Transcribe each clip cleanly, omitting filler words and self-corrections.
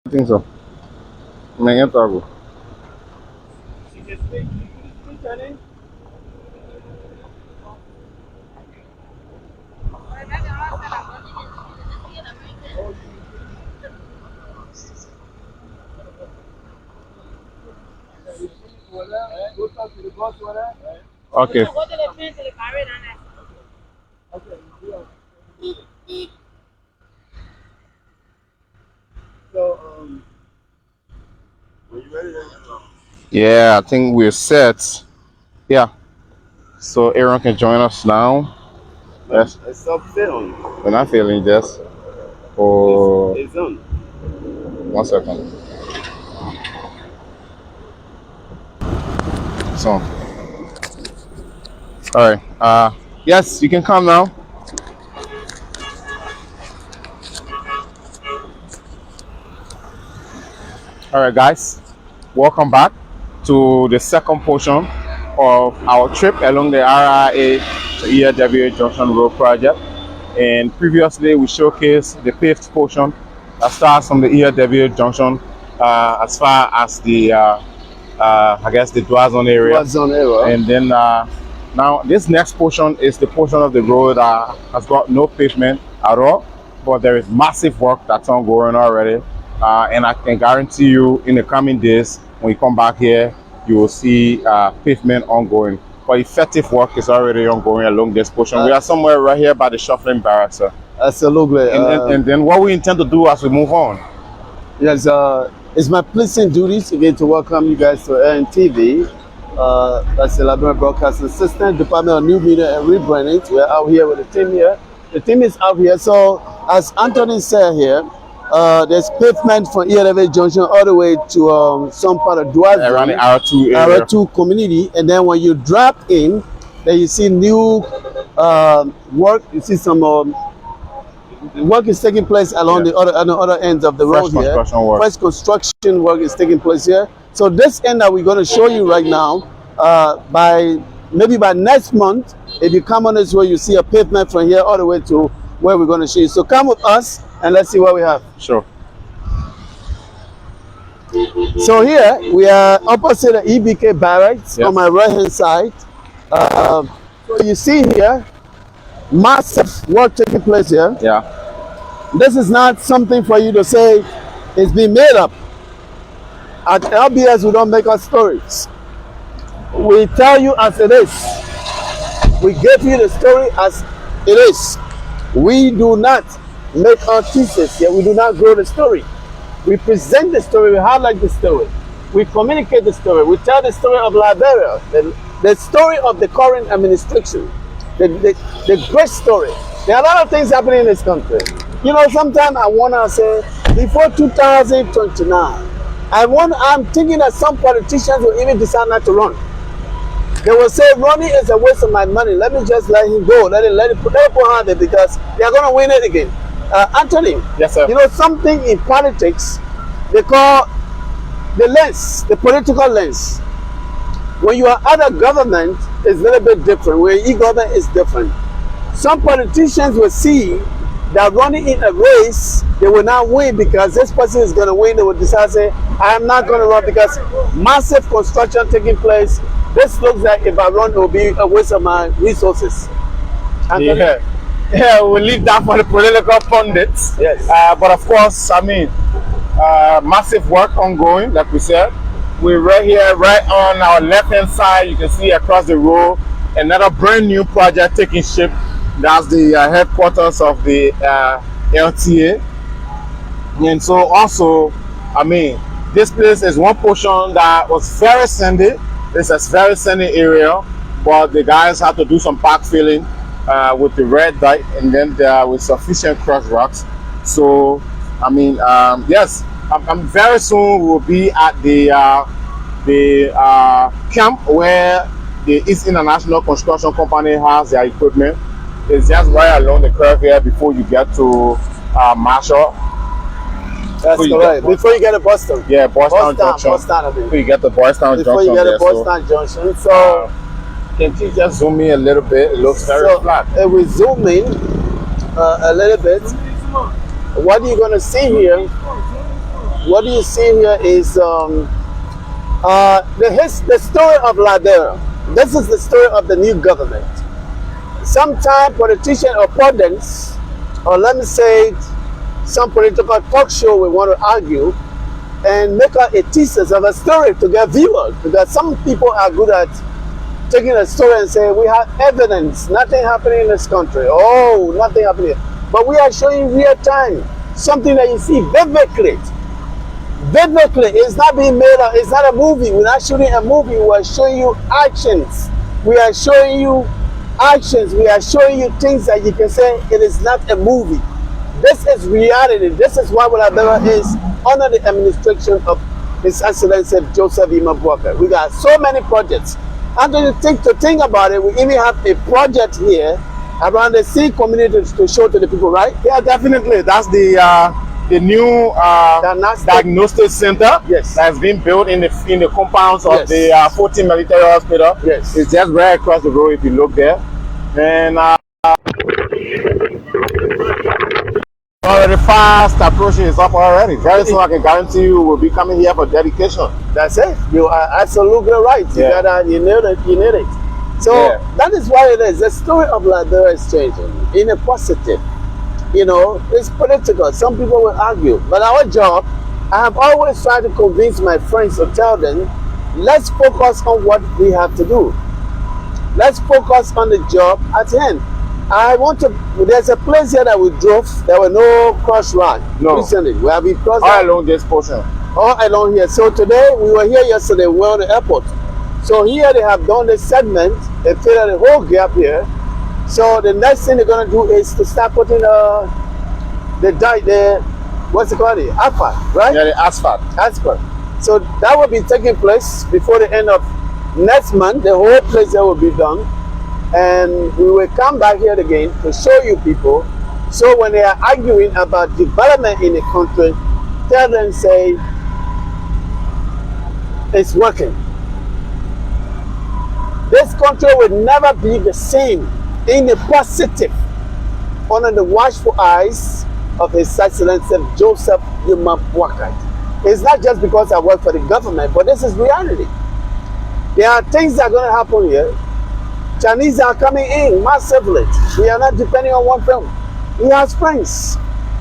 I think so. May trago. Okay. So, Yeah, I think we're set. Yeah. So Aaron can join us now. Yes. it's up film. We're not feeling this. For It's on. 1 second. So. All right. Yes, you can come now. All right, guys. Welcome back to the second portion of our trip along the RIA to ELWA Junction Road Project. And previously, we showcased the paved portion that starts from the ELWA Junction as far as the, I guess, the Dwazon area. Dwazon area. And then now this next portion is the portion of the road that has got no pavement at all, but there is massive work that's ongoing already. And I can guarantee you in the coming days, when you come back here, you will see pavement ongoing. But effective work is already ongoing along this portion. We are somewhere right here by the shuffling barracks, sir. Absolutely. And then what we intend to do as we move on. Yes, it's my pleasing duties again to welcome you guys to ANTV. That's the Liberian Broadcasting System, Department of New Media and Rebranding. We're out here with the team here. The team is out here. So, as Anthony said here, there's pavement from ELWA Junction all the way to some part of Dwazon. Around the R2 area. R2 community. And then when you drop in, then you see new work. You see some work is taking place along the other ends of the road here. Fresh construction work is taking place here. So this end that we're going to show you right now, maybe by next month, if you come on this way, you see a pavement from here all the way to where we're going to show you. So come with us and let's see what we have. Sure. So here we are opposite the EBK barracks on my right hand side. So you see here, massive work taking place here. Yeah. This is not something for you to say it's been made up. At LBS, we don't make up stories. We tell you as it is. We give you the story as it is. We do not make our thesis here. We do not grow the story. We present the story. We highlight the story. We communicate the story. We tell the story of Liberia, the story of the current administration, the great story. There are a lot of things happening in this country. You know, sometimes I want to say, before 2029, I'm thinking that some politicians will even decide not to run. They will say, running is a waste of my money. Let me just let him go. Let it put behind it because they are going to win it again. Anthony, yes, sir. You know, something in politics, they call the lens, the political lens. When you are under government, it's a little bit different. When e-government is different. Some politicians will see that running in a race, they will not win because this person is going to win. They will decide, say, I am not going to run because massive construction taking place. This looks like if I run, it will be a waste of my resources. Yeah, we'll leave that for the political pundits. Yes. But of course, I mean, massive work ongoing, like we said. We're right here, right on our left-hand side. You can see across the road, another brand new project taking shape. That's the headquarters of the LTA. And so also, I mean, this place is one portion that was very sandy. It's a very sandy area, but the guys had to do some park filling with the red dye and then with sufficient crushed rocks. So, I mean, yes, I'm very soon will be at the camp where the East International Construction Company has their equipment. It's just right along the curve here before you get to Marshall. That's correct. Before you get to Boystown. Yeah, Boystown Junction. Before you get to Boystown Junction. Before you get to Boystown Junction. So, can you just zoom in a little bit? It looks very flat. If we zoom in a little bit, what you're going to see here what you see here is the story of Liberia. This is the story of the new government. Sometimes politician opponents, or let me say, some political talk show will want to argue and make a thesis of a story to get viewers, because some people are good at taking a story and saying, we have evidence, nothing happening in this country. Oh, nothing happening. But we are showing real time, something that you see vividly. Vividly, it's not being made up, it's not a movie. We're not shooting a movie, we are showing you actions. We are showing you actions, we are showing you things that you can say it is not a movie. This is reality. This is why Liberia is under the administration of His Excellency Joseph Imabwaka. We got so many projects. And to think about it, we even have a project here around the sea community to show to the people, right? Yeah, definitely. That's the new diagnostic center. Yes. That's been built in the compounds of Yes. the 14 military hospital. Yes. It's just right across the road if you look there. And already fast approaching is up already. Very soon I can guarantee you we'll be coming here for dedication. That's it. You are absolutely right. Yeah. You need it. So that is why it is. The story of Liberia is changing in a positive. You know, it's political. Some people will argue. But our job, I have always tried to convince my friends to tell them, let's focus on what we have to do. Let's focus on the job at hand. There's a place here that we drove, there were no cross road recently. We have been crossed all along this portion. All along here. So today, we were here yesterday, we were at the airport. So here they have done this segment, they filled out the whole gap here. So the next thing they're going to do is to start putting what's it called? The asphalt, right? Yeah, the asphalt. Asphalt. So that will be taking place before the end of next month. The whole place there will be done. And we will come back here again to show you people. So when they are arguing about development in the country, tell them, say, it's working. This country will never be the same in the positive under the watchful eyes of His Excellency Joseph Imabwaka. It's not just because I work for the government, but this is reality. There are things that are going to happen here. Chinese are coming in massively. We are not depending on one film. He has friends.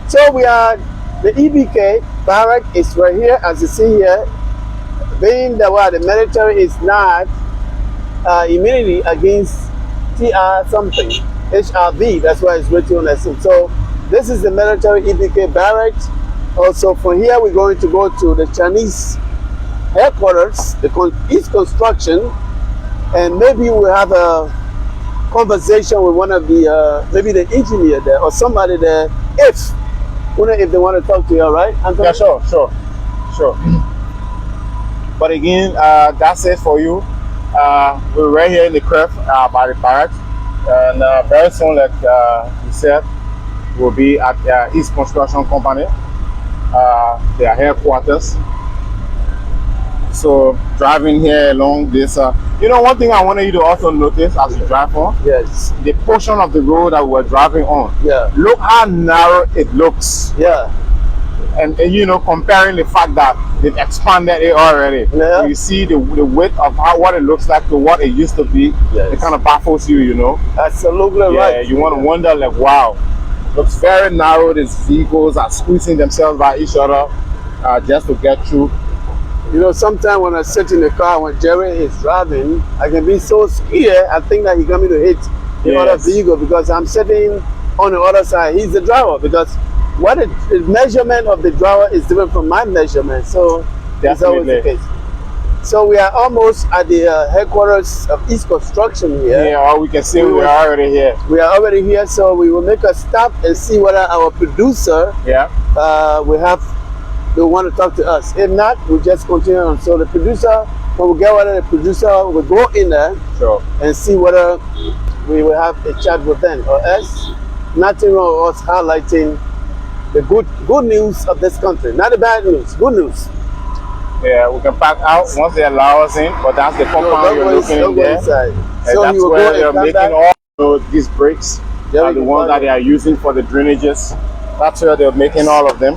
So we are, the EBK barrack is right here, as you see here. Being the military is not immunity against TR something, HRV, that's why it's written on the scene. So this is the military EBK barracks. Also from here we're going to go to the Chinese headquarters, the East Construction, and maybe we'll have a conversation with one of the, maybe the engineer there or somebody there, if they want to talk to you, all right, Anthony? Yeah, sure. But again, that's it for you. We're right here in the curve by the barracks, and very soon, like you said, we'll be at East Construction Company, their headquarters. So driving here along this, one thing I wanted you to also notice as you drive on, yes, the portion of the road that we're driving on. Yeah. Look how narrow it looks. Yeah. And comparing the fact that they've expanded it already. Yeah. You see the width of what it looks like to what it used to be. Yes. It kind of baffles you, Absolutely right. You want to wonder, like, wow, looks very narrow. These vehicles are squeezing themselves by each other just to get through. Sometimes when I sit in the car, when Jerry is driving, I can be so scared. I think that he's going to hit the other vehicle because I'm sitting on the other side. He's the driver, because the measurement of the driver is different from my measurement. So that's always the case. So we are almost at the headquarters of East Construction here. Yeah, or we can see we are already here. We are already here, so we will make a stop and see whether our producer they want to talk to us. If not, we'll just continue on. So the producer, when we get whether the producer will go in there and see whether we will have a chat with them, or else nothing wrong with us highlighting the good news of this country, not the bad news, good news. Yeah, we can pack out once they allow us in, but that's the compound you're looking in there. Inside. And so that's where they're making all these bricks, the ones that they are using for the drainages. That's where they're making all of them.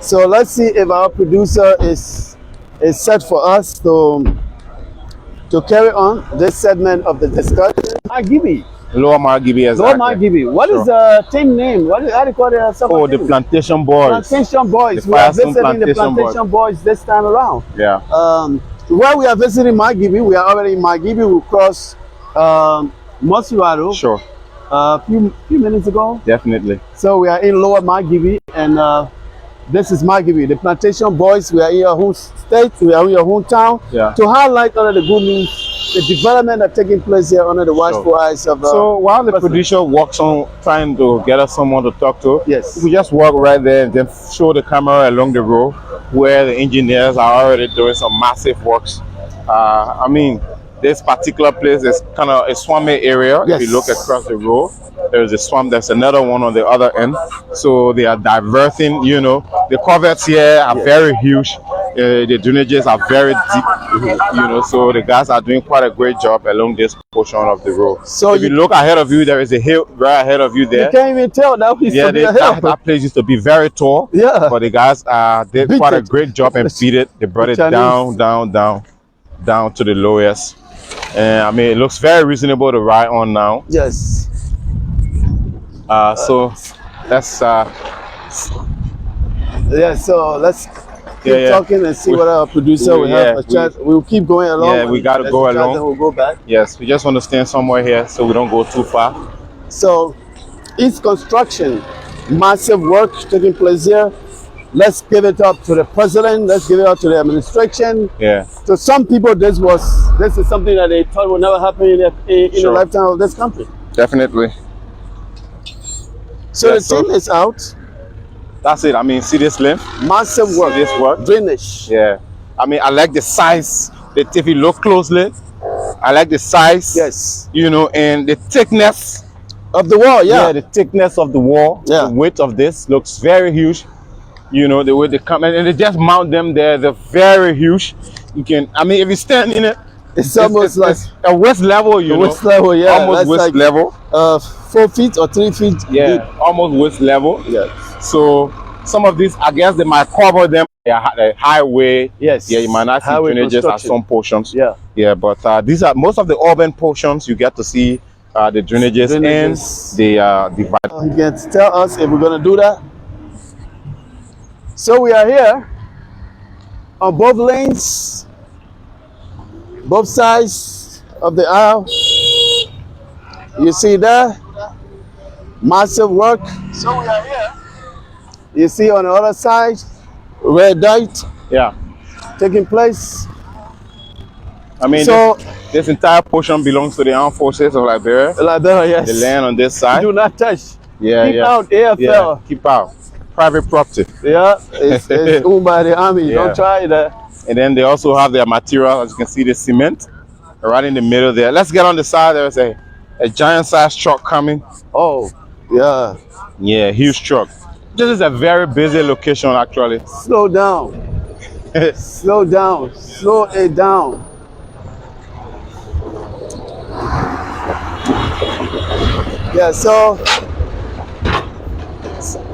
So let's see if our producer is set for us to carry on this segment of the discussion. Margibi. Lower Margibi, exactly. Lower Margibi. What is the team name? How do you call it? Oh, the Plantation Boys. Plantation Boys. The We are Firestone visiting the Plantation Boys this time around. Yeah. While we are visiting Margibi, we are already in Margibi. We crossed Mosirado. Sure. A few minutes ago. Definitely. So we are in Lower Margibi, and this is Margibi, the Plantation Boys. We are in your home state, we are in your hometown, to highlight all of the good news, the development that's taking place here under the watchful eyes of. So while the producer works on trying to get us someone to talk to, yes, we just walk right there and then show the camera along the road where the engineers are already doing some massive works. I mean, this particular place is kind of a swampy area. Yes. If you look across the road, there's a swamp. There's another one on the other end. So they are diverting. You know, the coverts here are very huge. The drainages are very deep. You know, so the guys are doing quite a great job along this portion of the road. So if you look ahead of you, there is a hill right ahead of you there. You can't even tell that we that place used to be very tall. Yeah. But the guys did quite a great job and beat it. They brought it down to the lowest. And I mean, it looks very reasonable to ride on now. Yes. So let's so let's keep talking and see what our producer will have a chat. We'll keep going along. Yeah, we got to go along. We'll go back. Yes, we just want to stand somewhere here so we don't go too far. So it's construction, massive work taking place here. Let's give it up to the president. Let's give it up to the administration. Yeah. To some people, this is something that they thought would never happen in the lifetime of this country. Definitely. So the team is out. That's it. I mean, see this length? Massive work. See this work? Drainage. Yeah. I mean, I like the size. If you look closely, I like the size. Yes. You know, and the thickness of the wall. Yeah. Yeah, the thickness of the wall. Yeah. The width of this looks very huge. You know, the way they come and they just mount them there, they're very huge. You can, I mean, if you stand in it, it's almost like a waist level, you know. Waist level, yeah. Almost waist level. 4 feet or 3 feet. Yeah, deep. Almost waist level. Yes. So some of these, I guess they might cover them. The highway. Yes. Yeah, you might not see drainages at some portions. Yeah. Yeah, but these are most of the urban portions. You get to see the drainages and the divide. You can tell us if we're gonna do that. So we are here on both lanes, both sides of the aisle. You see there, massive work. So we are here. You see on the other side, red light. Yeah. Taking place. I mean, so this entire portion belongs to the armed forces of Liberia. Liberia, yes. The land on this side. Do not touch. Yeah, keep out, AFL. Yeah, keep out. Private property. Yeah, it's owned by the army. Yeah. Don't try that. And then they also have their material, as you can see, the cement right in the middle there. Let's get on the side. There's a giant size truck coming. Oh, yeah. Yeah, huge truck. This is a very busy location, actually. Slow down. Slow down. Slow it down. Yeah, so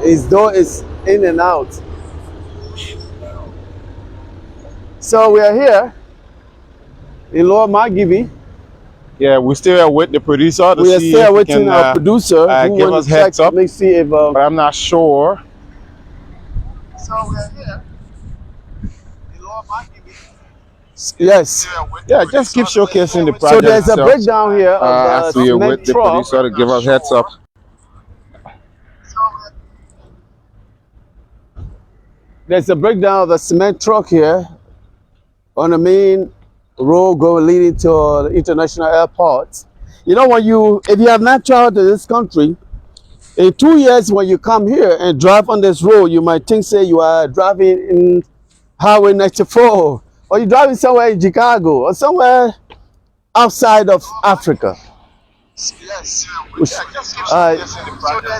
his door is in and out. So we are here in Lower Margibi. Yeah, we're still with the producer. We are still waiting our producer who give us heads up. Let me see if. But I'm not sure. So we are here in Lower Margibi. Yes. Yeah, just keep showcasing the project. So there's a breakdown here of as we are with the producer to give us heads up. There's a breakdown of the cement truck here on the main road leading to the international airport. You know, if you have not traveled to this country, in 2 years when you come here and drive on this road, you might think, say, you are driving in Highway 94, or you're driving somewhere in Chicago, or somewhere outside of Africa. Yes.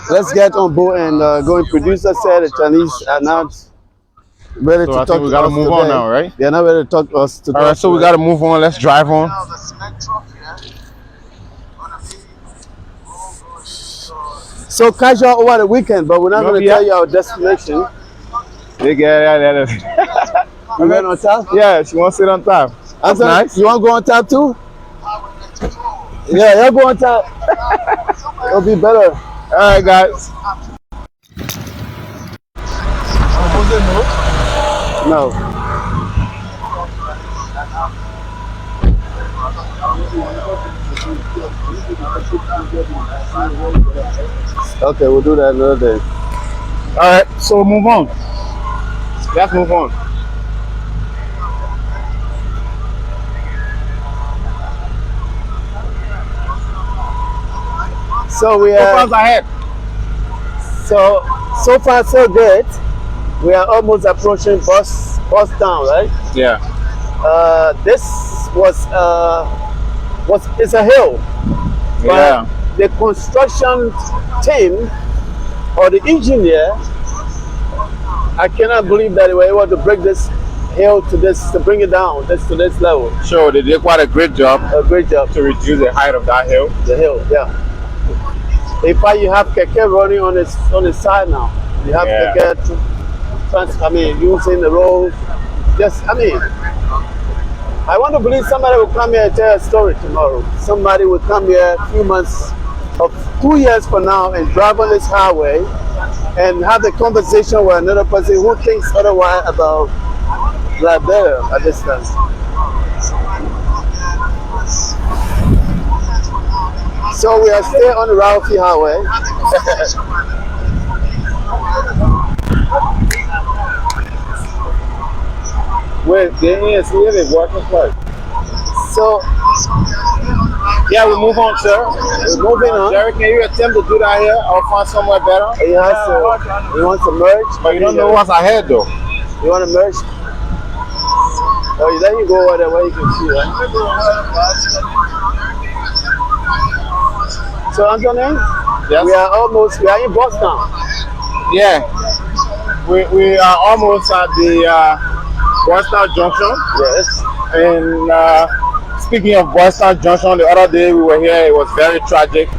Let's get on board and go. And producer said the Chinese are not ready to talk to us. We gotta move on now, right? They're not ready to talk to us today. All right, so we gotta move on. Let's drive on. So casual over the weekend, but we're not going to tell you our destination. They get it. You went on top? Yeah, she wants to sit on top. That's nice. You want to go on top too? Yeah, you'll go on top. It'll be better. All right, guys. No. Okay, we'll do that another day. All right, so move on. Let's move on. So we What are. plans ahead? So far so good. We are almost approaching Boystown, right? Yeah. This it's a hill. But Yeah. the construction team or the engineer, I cannot believe that they were able to break this hill to bring it down to this level. Sure, they did quite a great job A great job. to reduce the height of that hill. The hill, yeah. In fact, you have keke running on the side now. You have Yeah. keke using the road. I want to believe somebody will come here and tell a story tomorrow. Somebody will come here a few months of 2 years from now and drive on this highway and have a conversation with another person who thinks otherwise about Liberia at this time. So we are still on the Ralphie Highway. Wait, they is really working for. So Yeah, we move on, sir. we're moving on. Jerry, can you attempt to do that here? I'll find somewhere better. He wants to merge. But you don't know what's ahead, though. You want to merge? Oh, then you go over there where you can see, right? So Anthony, Yes. we are in Boystown. Yeah. We are almost at the Boystown Junction. Yes. And speaking of Boystown Junction, the other day we were here, it was very tragic.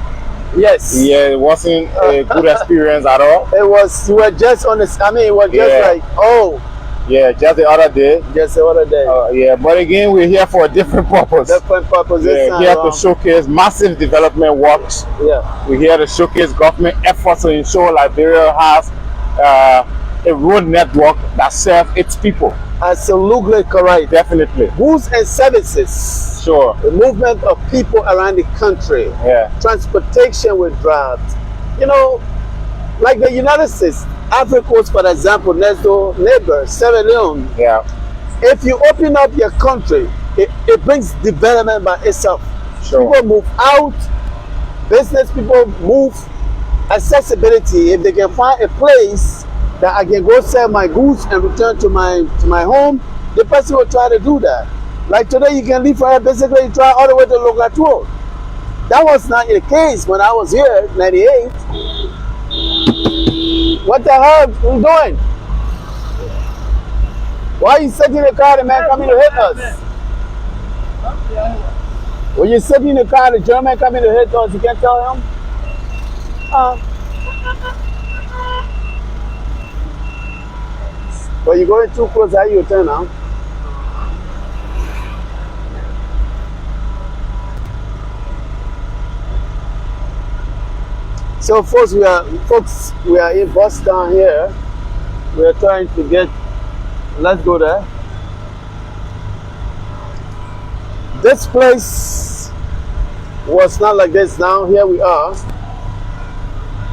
Yes. Yeah, it wasn't a good experience at all. It was. You were just on this. I mean, it was just Yeah. like, oh, Yeah, just the other day. just the other day. Yeah, but again, we're here for a different purpose. Different purpose. this Yeah, time here to around. showcase massive development works. Yeah. We're here to showcase government efforts to ensure Liberia has a road network that serves its people. Absolutely correct. Definitely. Goods and services. Sure. The movement of people around the country. Yeah. Transportation with drives. You know, like the United States, Africa Coast, for example, next door neighbor, Sierra Leone. Yeah. If you open up your country, it brings development by itself. Sure. People move out, business people move, accessibility. If they can find a place that I can go sell my goods and return to my home, the person will try to do that. Like today, you can leave for here, basically you try all the way to Logat Road. That was not the case when I was here, 98. What the hell are you doing? Why are you sitting in the car, the man coming to hit us? When you're sitting in the car, the German coming to hit us, you can't tell him? But you're going too close, how you turn now? So folks, we are in Boystown here. We are trying to get. Let's go there. This place was not like this. Now here we are.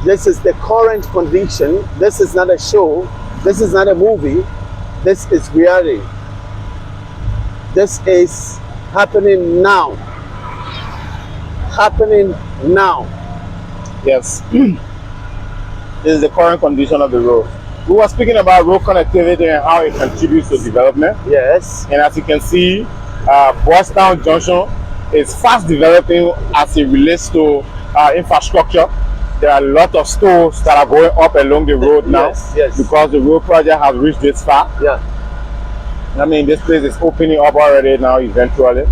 This is the current condition. This is not a show. This is not a movie. This is reality. This is happening now. Happening now. Yes. This is the current condition of the road. We were speaking about road connectivity and how it contributes to development. Yes. And as you can see, Boystown Junction is fast developing as it relates to infrastructure. There are a lot of stores that are going up along the road now. Yes. Because the road project has reached this far. Yeah. I mean, this place is opening up already now eventually.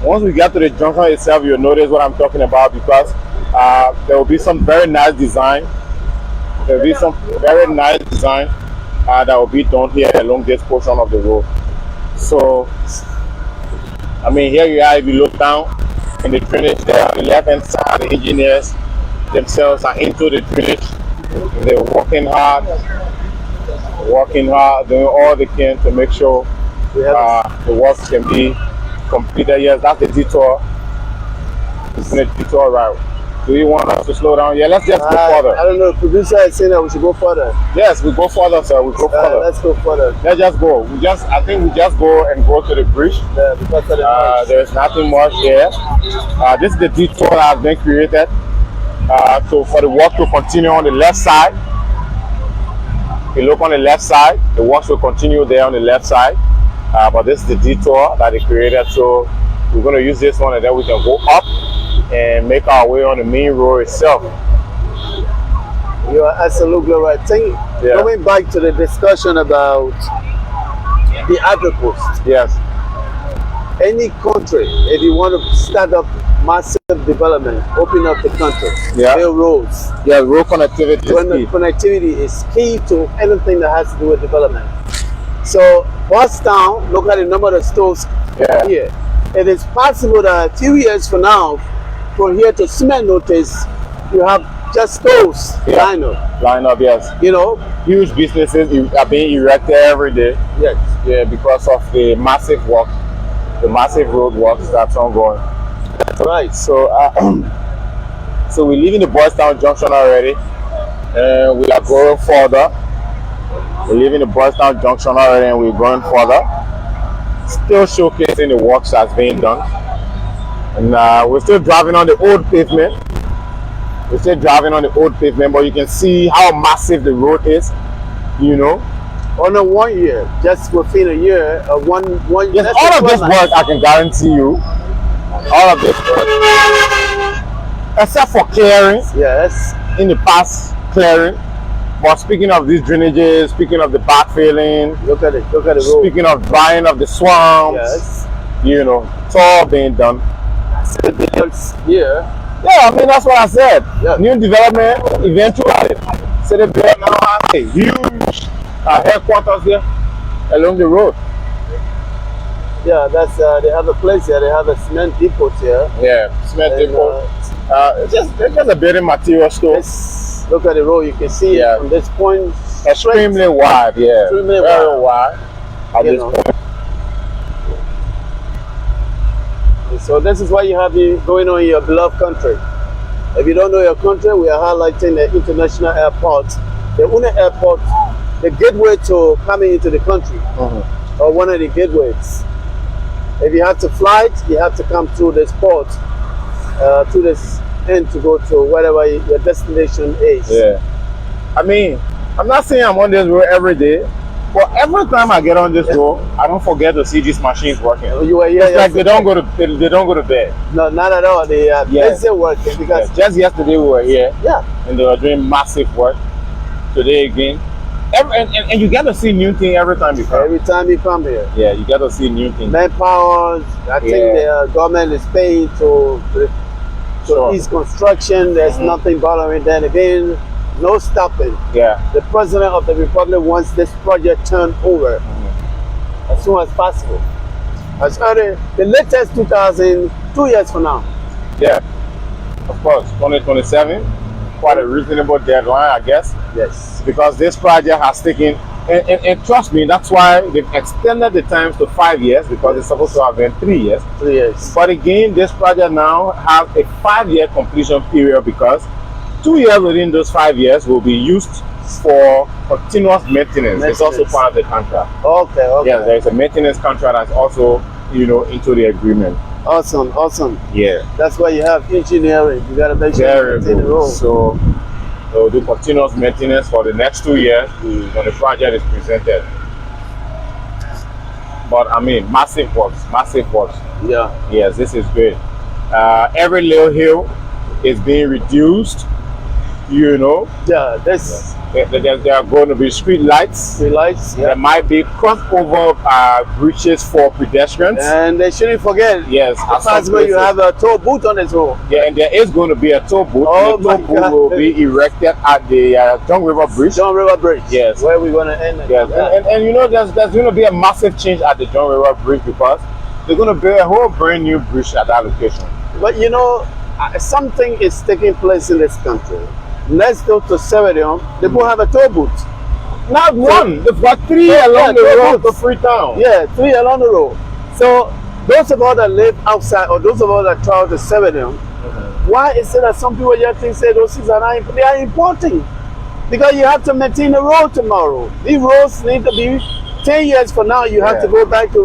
Once we get to the junction itself, you'll notice what I'm talking about, because there will be some very nice design. There will be some very nice design that will be done here along this portion of the road. So, I mean, here you are. If you look down in the drainage there on the left hand side, the engineers themselves are into the drainage. They're working hard, doing all they can to make sure the works can be completed. Yes, that's the detour. It's a detour route. Do you want us to slow down? Yeah, let's just go further. I don't know. Producer is saying that we should go further. Yes, we go further, sir. We go further. Let's go further. Let's just go. I think we just go and go to the bridge. Yeah, because of the there's nothing much here. This is the detour that has been created. So for the work to continue on the left side. If you look on the left side, the works will continue there on the left side. But this is the detour that they created. So we're going to use this one and then we can go up and make our way on the main road itself. You are absolutely right. Going back to the discussion about the agripost. Yes. Any country, if you want to start up massive development, open up the country, build roads. Yeah, road connectivity Connectivity is key to anything that has to do with development. So, Boystown, look at the number of stores here. It is possible that a few years from now, from here to cement notice, you have just stores line up. Yes. You know, huge businesses are being erected every day. Yes. Yeah, because of the massive work, the massive road works that's ongoing. That's right. So, so we're leaving the Boystown Junction already, and we are going further. We're leaving the Boystown Junction already, and we're going further. Still showcasing the works that's being done. And we're still driving on the old pavement. But you can see how massive the road is, you know. On a 1 year, just within a year, one year. Yes, all of this work, I can guarantee you, all of this work, except for clearing. Yes. In the past, clearing. But speaking of these drainages, speaking of the backfilling, look at the road. Speaking of drying of the swamps, yes, you know, it's all being done. Here. Yeah, I mean that's what I said. Yeah. New development eventually. So they now have a huge headquarters here along the road. Yeah, that's they have a place here. They have a cement depot here. Yeah, cement depot. It's just a building material store. Look at the road. You can see from this point. Extremely wide. Yeah, extremely very wide. At this point. So this is what you have going on in your beloved country. If you don't know your country, we are highlighting the international airport, the only airport, the gateway to coming into the country, or one of the gateways. If you have to fly, you have to come through this port, to this end to go to whatever your destination is. Yeah. I mean, I'm not saying I'm on this road every day, but every time I get on this road, I don't forget to see these machines working. You were here. It's like they don't go to bed. No, not at all. They are busy working because just yesterday we were here. Yeah. And they were doing massive work. Today again. And you get to see new things every time you come. Every time you come here. Yeah, you get to see new things. Manpower. I think the government is paying to ease construction. There's nothing bothering them again. No stopping. Yeah. The President of the Republic wants this project turned over as soon as possible. As early, the latest 2 years from now. Yeah. Of course, 2027. Quite a reasonable deadline, I guess. Yes. Because this project has taken, and trust me, that's why they've extended the times to 5 years, because it's supposed to have been 3 years. 3 years. But again, this project now has a 5-year completion period, because 2 years within those 5 years will be used for continuous maintenance. It's also part of the contract. Okay, okay. Yeah, there is a maintenance contract that's also, into the agreement. Awesome, awesome. Yeah. That's why you have engineering. You gotta make sure you maintain the road. So they'll do continuous maintenance for the next 2 years when the project is presented. But I mean, massive works. Yeah. Yes, this is great. Every little hill is being reduced. You know, Yeah, this there are going to be street lights. the lights. There Yeah. might be crossover bridges for pedestrians. And they shouldn't forget. Yes, the at some fast way you places. have a toll booth on this road. Yeah, and there is going to be a toll booth. Oh The toll my booth God. will be erected at the John River Bridge. John River Bridge. Yes. Where we're gonna end it. Yes, and you know, there's going to be a massive change at the John River Bridge because they're going to build a whole brand new bridge at that location. But you know, something is taking place in this country. Let's go to Severium. They both have a toll booth. Not one, they've got three Yeah, along the toll road to booths. Freetown. Yeah, 3 along the road. So those of us that live outside, or those of us that travel to Severium, why is it that some people just think say those things are not? They are important because you have to maintain the road tomorrow. These roads need to be 10 years from now. You have Yeah. to go back to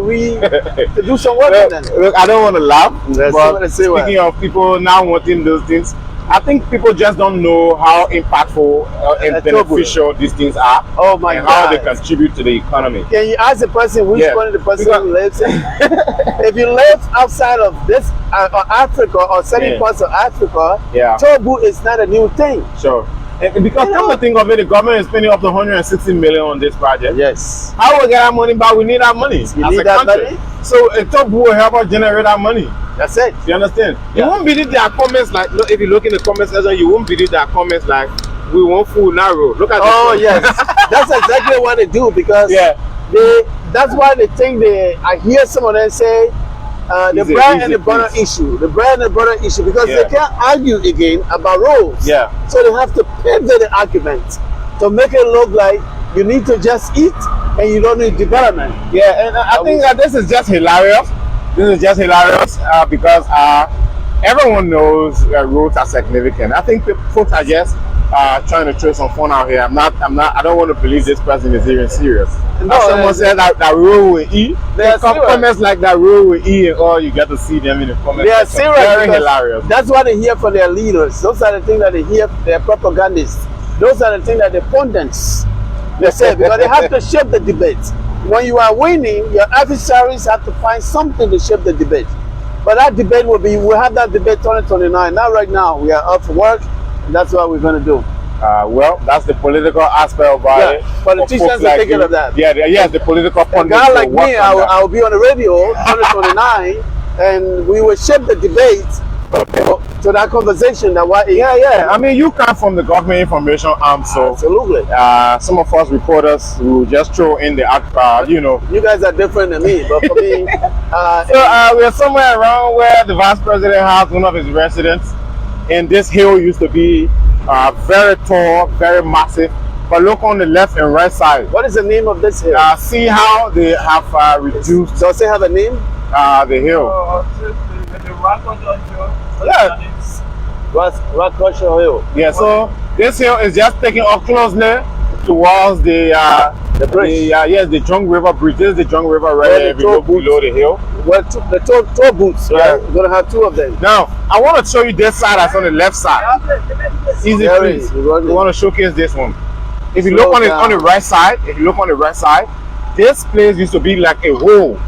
to do some work on them. Look, I don't want to laugh, Let's but see what- speaking of people now wanting those things, I think people just don't know how impactful and beneficial these things are. Oh my and how they God. contribute to the economy. Can you ask the person which Yeah. one the person Because- lives in? If you live outside of this Africa or certain Yeah. parts of Africa, Yeah. toll booth is not a new thing. Sure. And because come to think of it, the government is spending up to 160 million on this project. Yes. How we get our money back? We need our money We as need a that country. money. So a top will help us generate our money. That's it. You understand? Yeah. You won't believe there are comments like, look, if you look in the comment section, you won't believe there are comments like, we want food narrow. Look at Oh this one. yes. That's exactly what they do because Yeah. that's why they think I hear some of them say the Easy, bread easy, and the butter please. issue. The bread and the butter issue because Yeah. they can't argue again about roads. Yeah. So they have to pivot the argument to make it look like you need to just eat and you don't need development. Yeah, and I think that this is just hilarious. This is just hilarious because everyone knows roads are significant. I think folks are just trying to throw some fun out here. I don't want to believe this person is even serious. No, Someone said that road will eat. They are serious. Comments like that road will eat, and all you get to see them in the comments. They are section. serious. Very because hilarious. That's what they hear from their leaders. Those are the things that they hear from their propagandists. Those are the things that the pundits they say because they have to shape the debate. When you are winning, your adversaries have to find something to shape the debate. But that debate we'll have that debate 2029. Not right now. We are up for work, and that's what we're going to do. Well, that's the political aspect about Yeah, it. politicians For folks are like taking you. of that. Yeah, yes, the political A pundits guy will like work me, on that. I'll be on the radio 2029, and we will shape the debate to that conversation. Yeah. I mean, you come from the government information arm, so Absolutely. some of us reporters will just throw in the you know. You guys are different than me, but for me, So we're somewhere around where the vice president has one of his residents, and this hill used to be very tall, very massive. But look on the left and right side. what is the name of this hill? See how they have reduced Does it have a name? the hill. Yeah. Rock Crusher Hill. Yeah, so this hill is just taking up closely towards the bridge. yes, the Jung River Bridge. This is the Jung River right Where here. the If you toll look below the hill. Well, the toll booths, right? Yeah. We're going to have 2 of them. Now, I want to show you this side that's on the left side. Easy, Yeah, please. we want to showcase this one. If you Slow look on the down. right side, this place used to be like a hole.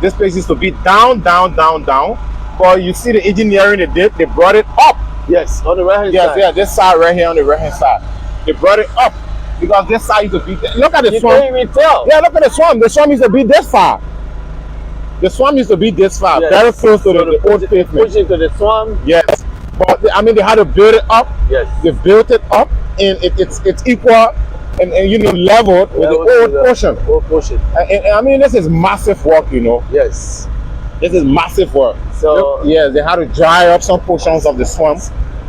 This place used to be down. But you see the engineering they did, they brought it up. Yes, on the right hand Yes, side. yeah, this side right here on the right hand side. They brought it up because this side used to be. Look at the You swamp. can't even tell. Yeah, look at the swamp. The swamp used to be this far. The swamp used to be this far, Yes. very close to So the old pavement. Push into the swamp. Yes, but I mean they had to build it up. Yes. They built it up, and it's equal and you know leveled with the old portion. Old portion. And I mean this is massive work, you know. Yes. This is massive work. So yes, they had to dry up some portions of the swamp.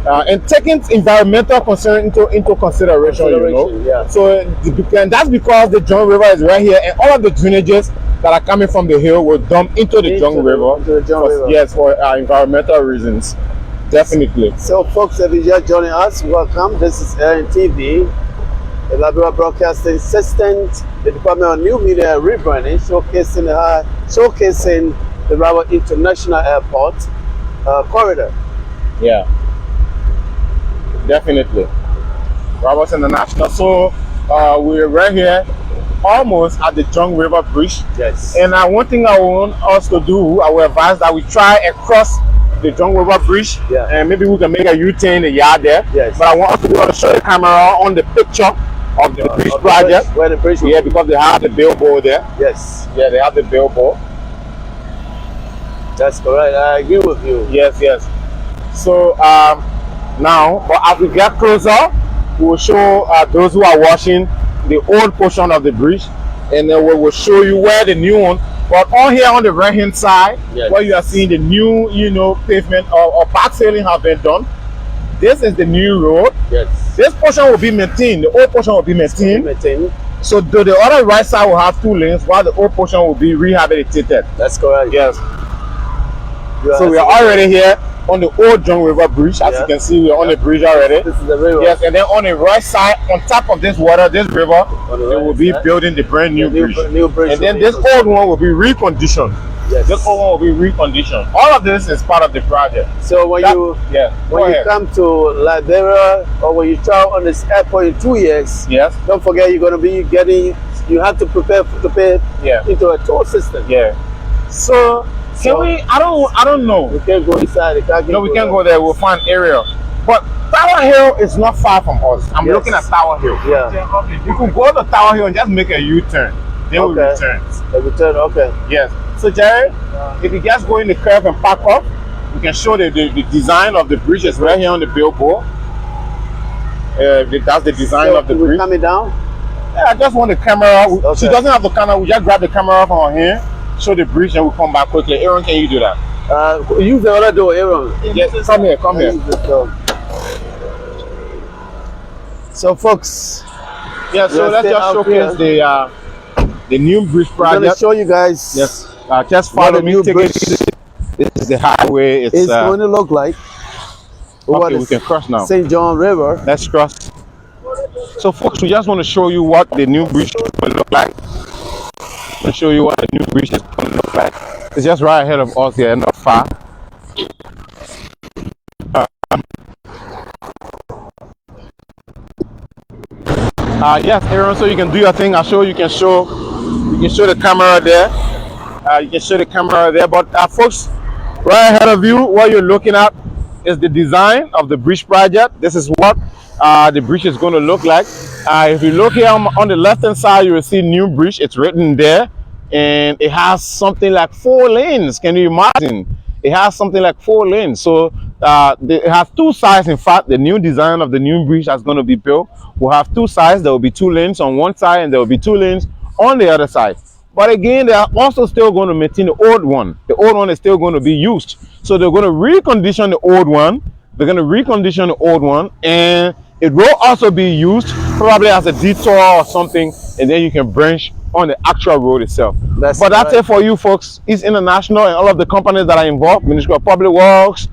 And taking environmental concern into consideration, you know. yeah. So and that's because the John River is right here, and all of the drainages that are coming from the hill will dump into the John River. Into the John River. Yes, for environmental reasons, definitely. So, folks, if you're just joining us, welcome. This is RIA the Liberia Broadcasting System, the Department of New Media rebranding, showcasing the Rawa International Airport corridor. Yeah, definitely. Roberts International. So we're right here, almost at the Jung River Bridge. Yes. And one thing I want us to do, I will advise that we try and cross the John River Bridge, Yeah. and maybe we can make a U-turn in the yard there. Yes. But I want to show the camera on the picture of the bridge Of the project. bridge, where the bridge will Yeah, be. because they have the billboard there. Yes, Yeah, they have the billboard. that's correct. I agree with you. Yes, yes. So now, but as we get closer, we will show those who are watching the old portion of the bridge, and then we will show you where the new one. But on here on the right hand side, Yes. where you are seeing the new, pavement or backsailing have been done. This is the new road. Yes. This portion will be maintained. The old portion will be maintained. Maintain. So the other right side will have 2 lanes, while the old portion will be rehabilitated. That's correct. Yes. You So we are already here on the old John River Bridge. As Yeah. you can see, we are on the bridge already. This is the river. Yes, and then on the right side, on top of this water, this river, On the they right will be side. building the brand new bridge. New bridge. And then will this be old one will be reconditioned. Yes. This old one will be reconditioned. All of this is part of the project. So when you Yeah, go when you ahead. come to Liberia or when you travel on this airport in 2 years, Yes, don't forget you're gonna be getting. You have to prepare to pay yeah, into a toll system. yeah. So, can So- we, I don't know. We can't go inside. No, we can't go there. We'll find area. But Tower Hill is not far from us. I'm Yes. looking at Tower Hill. Yeah. You can go to Tower Hill and just make a U-turn. Then we Okay. return. The return. Okay. Yes. So Jerry, if you just go in the curve and park up, we can show the design of the bridge. It's right here on the billboard. That's the design So of the we're bridge. coming down. Yeah, I just want the camera. Okay. She doesn't have the camera. We just grab the camera from her hand, show the bridge, and we come back quickly. Aaron, can you do that? Use the other door, Aaron. Yes. Come here. Come here. Use this door. So, folks, Yeah. So Let's let's stay just out showcase the new bridge I'm gonna project. show you guys. Yes. Just what follow the me. new Take bridge it. This is the highway. It's is going to look like. Over okay. the We can cross now. St. John River. Let's cross. So folks, we just want to show you what the new bridge will look like. We'll show you what the new bridge is going to look like. It's just right ahead of us here, not far. Yes, Aaron, so you can do your thing. You can show the camera there. You can show the camera there. But folks, right ahead of you, what you're looking at is the design of the bridge project. This is what the bridge is going to look like. If you look here on the left hand side, you will see new bridge. It's written there, and it has something like 4 lanes. Can you imagine? It has something like 4 lanes. So it has 2 sides. In fact, the new design of the new bridge that's going to be built will have 2 sides. There will be 2 lanes on one side, and there will be 2 lanes on the other side. But again, they are also still going to maintain the old one. The old one is still going to be used. So they're going to recondition the old one. They're going to recondition the old one, and it will also be used probably as a detour or something, and then you can branch on the actual road itself. That's it for you folks. It's International and all of the companies that are involved: Ministry of Public Works,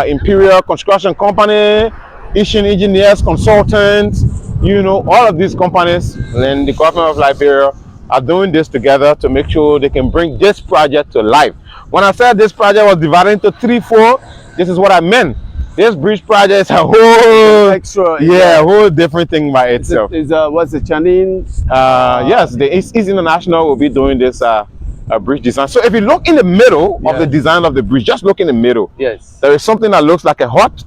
Imperial Construction Company, Asian Engineers, Consultants, all of these companies and the government of Liberia are doing this together to make sure they can bring this project to life. When I said this project was divided into 3-4, this is what I meant. This bridge project is a whole extra, a whole different thing by itself. What's the Chanin? Yes, the East International will be doing this bridge design. So if you look in the middle of the design of the bridge, just look in the middle. Yes. There is something that looks like a hut,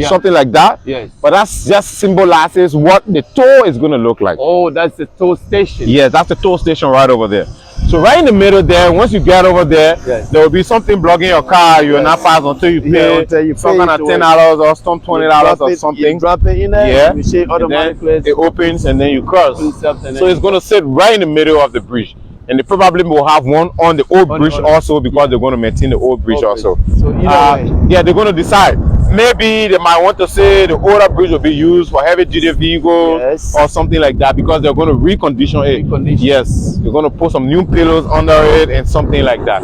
something like that. Yes. But that just symbolizes what the toll is going to look like. Oh, that's the toll station. Yes, that's the toll station right over there. So right in the middle there, once you get over there, there will be something blocking your car. You will not pass until you pay some kind of $10 or some $20 or something. You drop it in there, yeah, you see automatically it opens and then you cross. So it's going to sit right in the middle of the bridge. And they probably will have one on the old bridge also, because they're going to maintain the old bridge also. So either way. Yeah, they're going to decide. Maybe they might want to say the older bridge will be used for heavy duty vehicles or something like that, because they're going to recondition it. Yes, they're going to put some new pillows under it and something like that.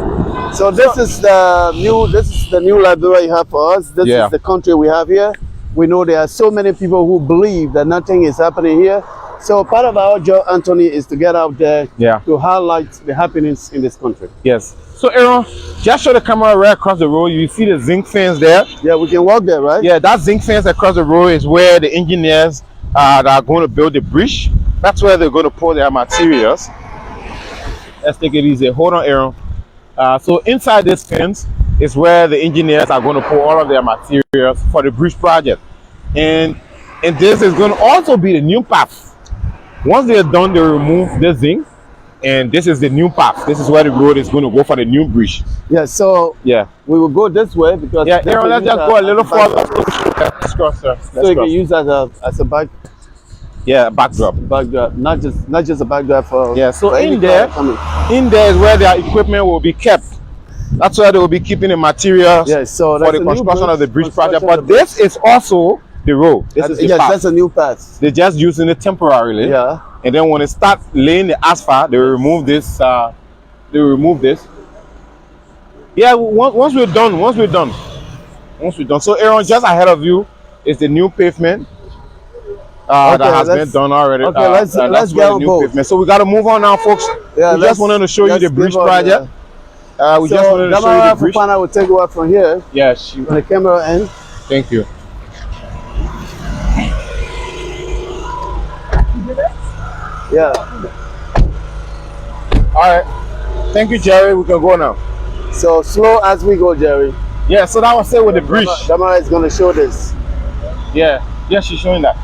So this is the new Liberia you have for us. This is the country we have here. We know there are so many people who believe that nothing is happening here. So part of our job, Anthony, is to get out there to highlight the happenings in this country. Yes. So Aaron, just show the camera right across the road. You see the zinc fence there? Yeah, we can walk there, right? Yeah, that zinc fence across the road is where the engineers that are going to build the bridge. That's where they're going to pour their materials. Let's take it easy. Hold on, Aaron. So inside this fence, is where the engineers are going to pour all of their materials for the bridge project. And this is going to also be the new path. Once they're done, they remove the zinc, and this is the new path. This is where the road is going to go for the new bridge. Yeah, so Yeah, we will go this way because yeah. Aaron, let's just go a little further. Let's cross, sir. So you can use as a backdrop, not just a backdrop for Yeah. So for any in there is where their equipment will be kept. That's where they will be keeping the materials Yeah, so for that's the a new construction of the bridge project. construction But of the this is also the road. This is the yes, path. that's a new path. They're just using it temporarily. Yeah. And then when they start laying the asphalt, they will remove this. Yeah. Once we're done. So Aaron, just ahead of you is the new pavement that has been done already. Okay, let's that's get where the on new board. pavement. So we got to move on now, folks. Yeah, we just wanted to show you the let's bridge give up, project. We just wanted to show you the bridge. Fufana will take over from here Yeah, on the camera end. thank you. Yeah. All right. Thank you, Jerry. We can go now. So slow as we go, Jerry. Yeah, so that was it with the bridge. Damara is going to show this. Yeah, she's showing that.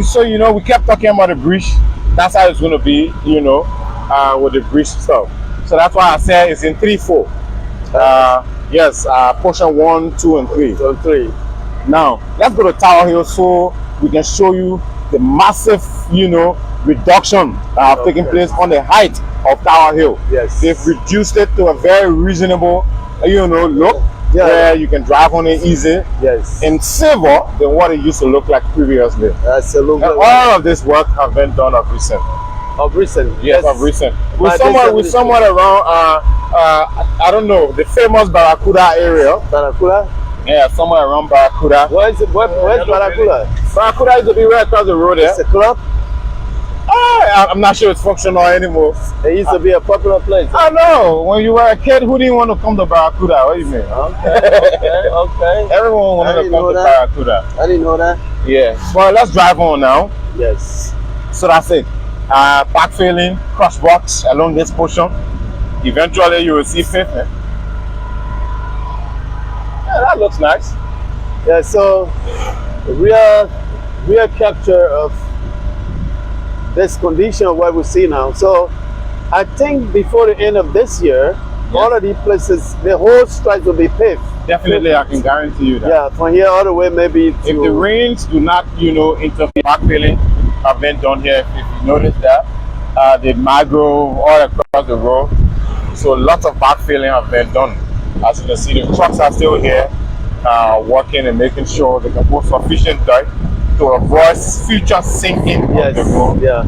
So, we kept talking about the bridge. That's how it's going to be, with the bridge stuff. So that's why I said it's in 3-4. Yes, portion 1, 2, and 3. So 3. Now, let's go to Tower Hill so we can show you the massive, reduction that have taken place on the height of Tower Hill. Yes. They've reduced it to a very reasonable, look, where you can drive on it easy. Yes. And silver than what it used to look like previously. Absolutely. And all of this work has been done of recent. Of recent. Yes, of recent. But We're somewhere around, I don't know, the famous Barracuda area. Barracuda? Yeah, somewhere around Barracuda. Where's Barracuda? Barracuda is to be right across the road there. It's a club? I'm not sure it's functional anymore. It used to be a popular place. I know. When you were a kid, who didn't want to come to Barracuda? What do you mean? Okay. Everyone wanted to come to Barracuda. I didn't know that. Yeah. Well, let's drive on now. Yes. So that's it. Backfilling, cross box along this portion. Eventually, you will see pavement. Yeah, that looks nice. Yeah. So, real capture of this condition of what we see now. So, I think before the end of this year, all of these places, the whole stretch will be paved. Definitely, I can guarantee you that. Yeah, from here all the way maybe to... If the rains do not, interfere, backfilling have been done here. If you notice that, the mangrove all across the road. So lots of backfilling have been done. As you can see, the trucks are still here, working and making sure they can put sufficient dirt to avoid future sinking of the road. Yeah.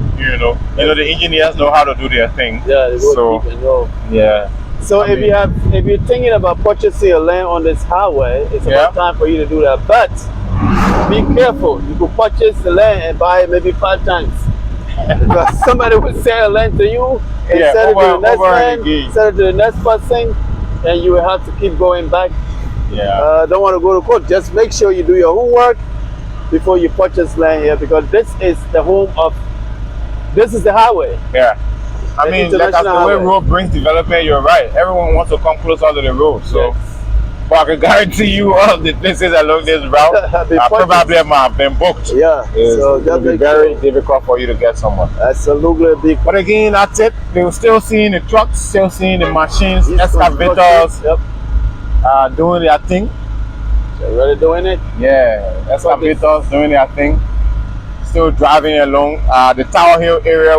The engineers know how to do their thing. Yeah, they will keep and go. Yeah. So if you're thinking about purchasing a land on this highway, it's about time for you to do that. But be careful. You could purchase the land and buy it maybe 5 times. Because somebody will sell a land to you and sell it to the next land, sell it to the next person, and you will have to keep going back. Yeah. Don't want to go to court. Just make sure you do your homework before you purchase land here, because this is the home of, this is the highway. Yeah. I mean, like as the way road brings development, you're right. Everyone wants to come closer to the road. So, but I can guarantee you all of the places along this route probably have been booked. Yeah. So it will be very difficult for you to get someone. Absolutely big. But again, that's it. They're still seeing the trucks, still seeing the machines, excavators doing their thing. They're really doing it? Yeah, excavators doing their thing. Still driving along the Tower Hill area.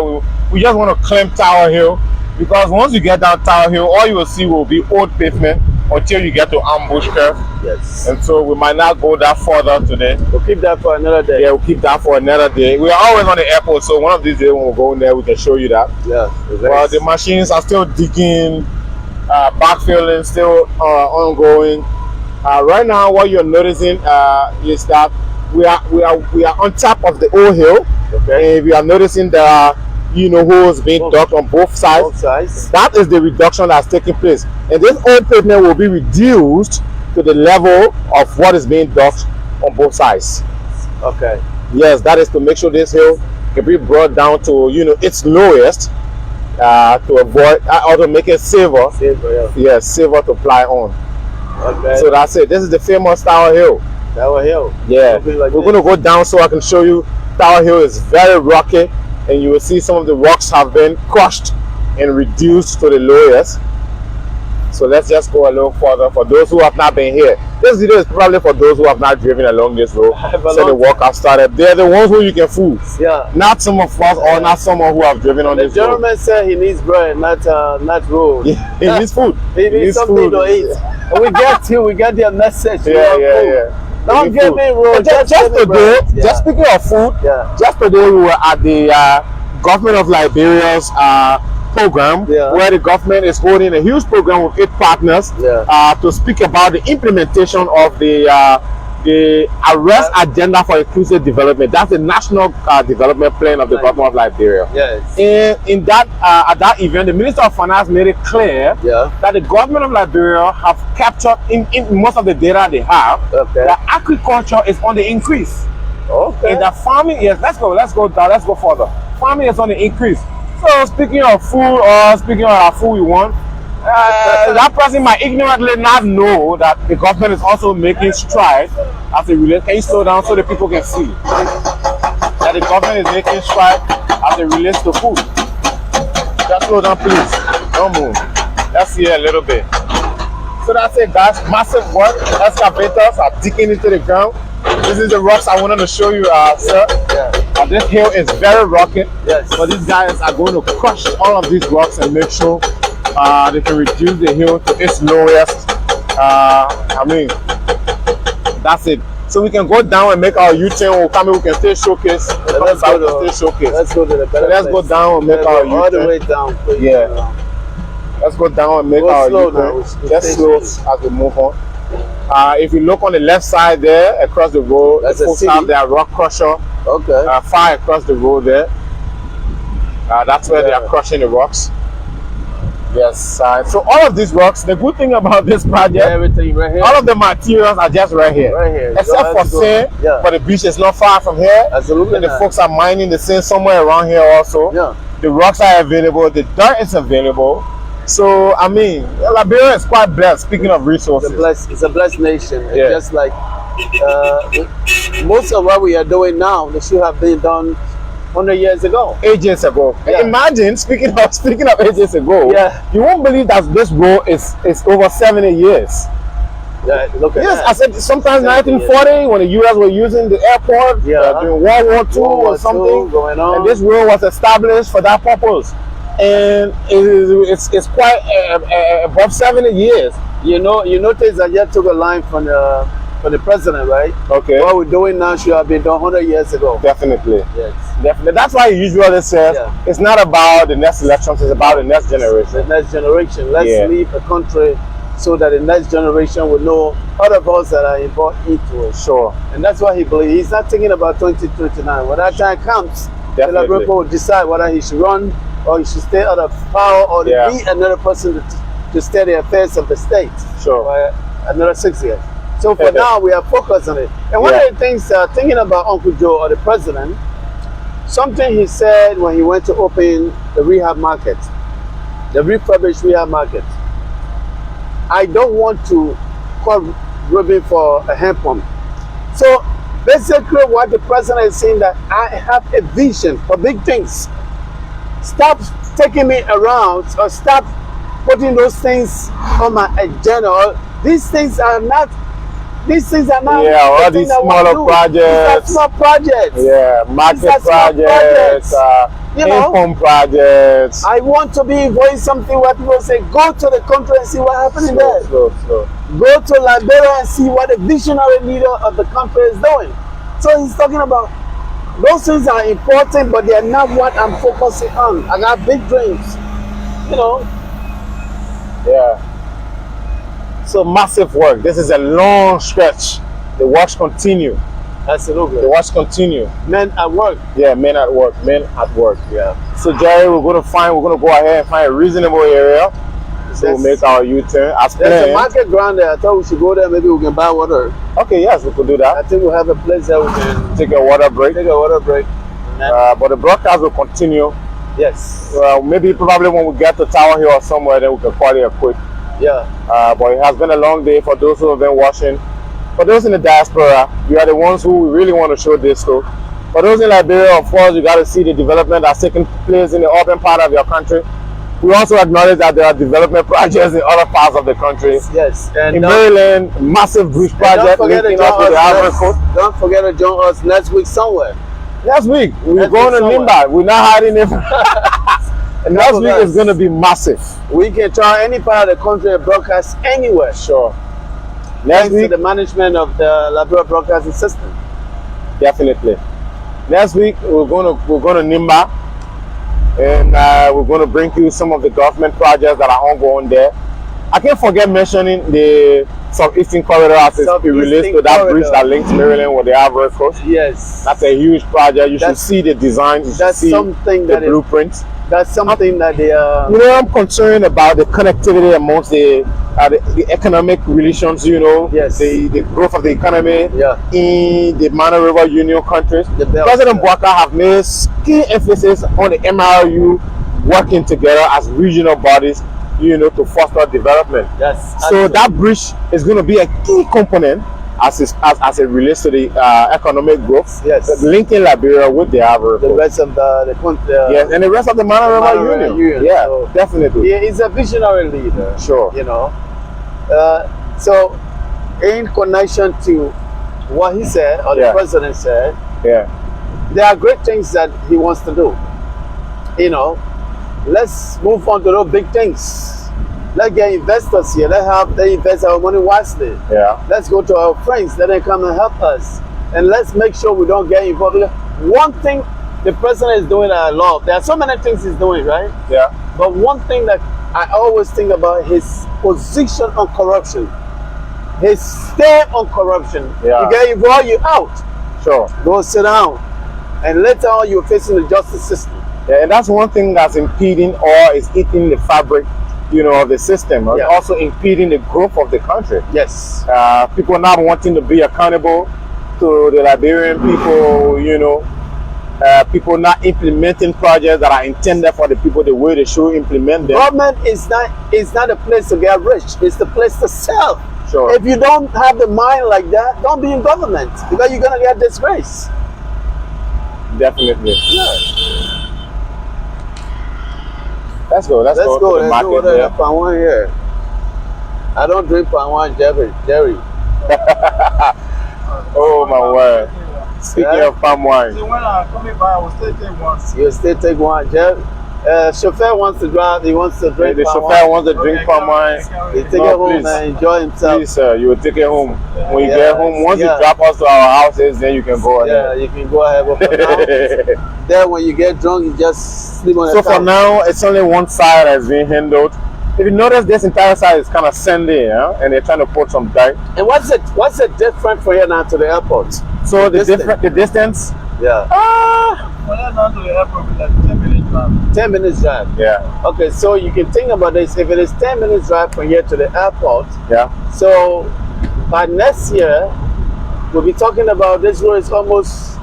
We just want to claim Tower Hill, because once you get down Tower Hill, all you will see will be old pavement until you get to Ambush Curve. Yes. And so we might not go that further today. We'll keep that for another day. Yeah, we'll keep that for another day. We are always on the airport, so one of these days when we go in there, we can show you that. Yeah. Well, the machines are still digging, backfilling, still ongoing. Right now, what you're noticing is that we are on top of the old hill. Okay. And if you are noticing there are holes being dug on both sides. Both sides. That is the reduction that's taking place. And this old pavement will be reduced to the level of what is being dug on both sides. Okay. Yes, that is to make sure this hill can be brought down to its lowest, to avoid or to make it safer. Safer, Yes, safer to fly on. Okay. So that's it. This is the famous Tower Hill. Tower Hill. Yeah. Like We're going to go down so I can show you. Tower Hill is very rocky, and you will see some of the rocks have been crushed and reduced to the lowest. So let's just go a little further for those who have not been here. This video is probably for those who have not driven along this road. So the walk have started. They're the ones who you can fool. Yeah. Not some of us or not someone who have driven on this road. The gentleman said he needs bread, not road. Yeah, he needs food. He needs something to eat. And we get their message. Yeah. Don't give me road. Just today, just speaking of food, just today we were at the Government of Liberia's program, where the government is holding a huge program with 8 partners to speak about the implementation of the arrest agenda for inclusive development. That's the national development plan of the government of Liberia. Yes. In that at that event, the Minister of Finance made it clear that the government of Liberia have captured in most of the data they have that agriculture is on the increase. Okay. And the farming, yes, let's go further. Farming is on the increase. So speaking of food, or speaking of our food we want, that person might ignorantly not know that the government is also making strides as it relates. Can you slow down so the people can see that the government is making strides as it relates to food? Just slow down, please. Don't move. Let's see a little bit. So that's it, guys. Massive work. Excavators are digging into the ground. This is the rocks I wanted to show you, sir. This hill is very rocky. So these guys are going to crush all of these rocks and make sure they can reduce the hill to its lowest. I mean, that's it. So we can go down and make our U-turn. We'll come in, we can stay showcase. Let's go to the better Let's go down and make our U-turn. All the way down, please. Yeah. Let's go down and make our U-turn. Just slow as we move on. If you look on the left side there, across the road, the folks have their rock crusher. Far across the road there. That's where they are crushing the rocks. Yes. So all of these rocks, the good thing about this project, everything right here. all of the materials are just right here. Except for sand, but the beach is not far from here. Absolutely. And the folks are mining the sand somewhere around here also. The rocks are available, the dirt is available. So, I mean, Liberia is quite blessed, speaking of resources. It's a blessed nation. It's just like most of what we are doing now, they should have been done 100 years ago. Ages ago. Imagine, speaking of ages ago, you won't believe that this road is over 70 years. Look at that. I said sometimes 1940 when the U.S. were using the airport during World War II or something, going on. And this road was established for that purpose. And it's quite above 70 years. You notice I just took a line from the president, right? Okay. What we're doing now should have been done 100 years ago. Definitely. Yes. Definitely. That's why he usually says it's not about the next elections, it's about the next generation. The next generation. Let's leave a country so that the next generation will know all of us that are involved into it. Sure. And that's what he believes. He's not thinking about 2029. When that time comes, the Liberian people will decide whether he should run or he should stay out of power or be another person to steer the affairs of the state. Sure. For another 6 years. So for now, we are focused on it. And one of the things, thinking about Uncle Joe or the president, something he said when he went to open the rehab market, the refurbished rehab market. I don't want to call Ruben for a hand pump. So basically what the president is saying that I have a vision for big things. Stop taking me around or stop putting those things on my agenda. These things are not all these smaller projects. These are small projects. Market projects, income projects. I want to be involved in something where people say, go to the country and see what happening there. Go to Liberia and see what the visionary leader of the country is doing. So he's talking about those things are important, but they are not what I'm focusing on. I got big dreams, So massive work. This is a long stretch. The works continue. Absolutely. The works continue. Men at work. Yeah, men at work. Men at work. Yeah. So Jerry, we're gonna go ahead and find a reasonable area. So we'll make our U-turn. There's a market ground there. I thought we should go there. Maybe we can buy water. Okay, yes, we could do that. I think we'll have a place there we can take a water break. But the broadcast will continue. Yes. Maybe probably when we get to Tower Hill or somewhere, then we can call it a quick Yeah. But it has been a long day for those who have been watching. For those in the diaspora, we are the ones who really want to show this to. For those in Liberia, of course, you got to see the development that's taking place in the urban part of your country. We also acknowledge that there are development projects in other parts of the country. Yes. And in Maryland, massive bridge project linking us with the Ivory Coast. Don't forget to join us next week somewhere. Next week, we're going to Nimba. We're not hiding it. And next week is going to be massive. We can try any part of the country and broadcast anywhere. Sure. Next week, to the management of the Liberia broadcasting system. Definitely. Next week, we're going to Nimba, and we're going to bring you some of the government projects that are ongoing there. I can't forget mentioning the Southeastern Corridor as it relates to that bridge that links Maryland with the Ivory Coast. Yes. That's a huge project. You should see the designs. You should see the blueprints. That's something that they are... You know, I'm concerned about the connectivity amongst the economic relations, you know, yes. the growth of the economy in the Mana River Union countries. President Bwaka have made key emphasis on the MRU working together as regional bodies, you know, to foster development. Yes. So that bridge is going to be a key component as it relates to the economic growth. Yes. Linking Liberia with the Ivory Coast. The rest of the country. Yes, and the rest of the Mana River Union. Yeah, so definitely. Yeah, he's a visionary leader. Sure. You know. So, in connection to what he said, or the president said, there are great things that he wants to do. You know, let's move on to those big things. Let's get investors here. Let's invest our money wisely. Yeah. Let's go to our friends. Let them come and help us. And let's make sure we don't get involved. One thing the president is doing that I love. There are so many things he's doing, right? Yeah. But one thing that I always think about his position on corruption. His stand on corruption. Yeah. You get involved, you out. Sure. Go sit down. And later on, you're facing the justice system. Yeah, and that's one thing that's impeding or is eating the fabric, you know, of the system. And also impeding the growth of the country. Yes. People not wanting to be accountable to the Liberian people, you know. People not implementing projects that are intended for the people the way they should implement them. Government is not a place to get rich. It's the place to serve. Sure. If you don't have the mind like that, don't be in government because you're gonna get disgrace. Definitely. Yeah. Let's go. Let's go to the market. Palm wine here. I don't drink palm wine, Jerry. Oh my word. Speaking of palm wine. So when I'm coming by, I will still take one. You'll still take one, Jerry. Chauffeur wants to drive, he wants to drink the palm chauffeur wine. wants to drink palm wine. He take it home and enjoy himself. Please, sir, you will take it home. When you get home, once you drop us to our houses, then you can go ahead. Yeah, you can go ahead. But for now, then when you get drunk, you just sleep on the couch. So for now, it's only one side that's being handled. If you notice, this entire side is kind of sandy, and they're trying to put some dirt. And what's the difference from here now to the airport? So the distance? Yeah. From here down to the airport will be like 10-minute drive. 10 minutes drive. Yeah. Okay, so you can think about this. If it is 10 minutes drive from here to the airport, so by next year, we'll be talking about this road is almost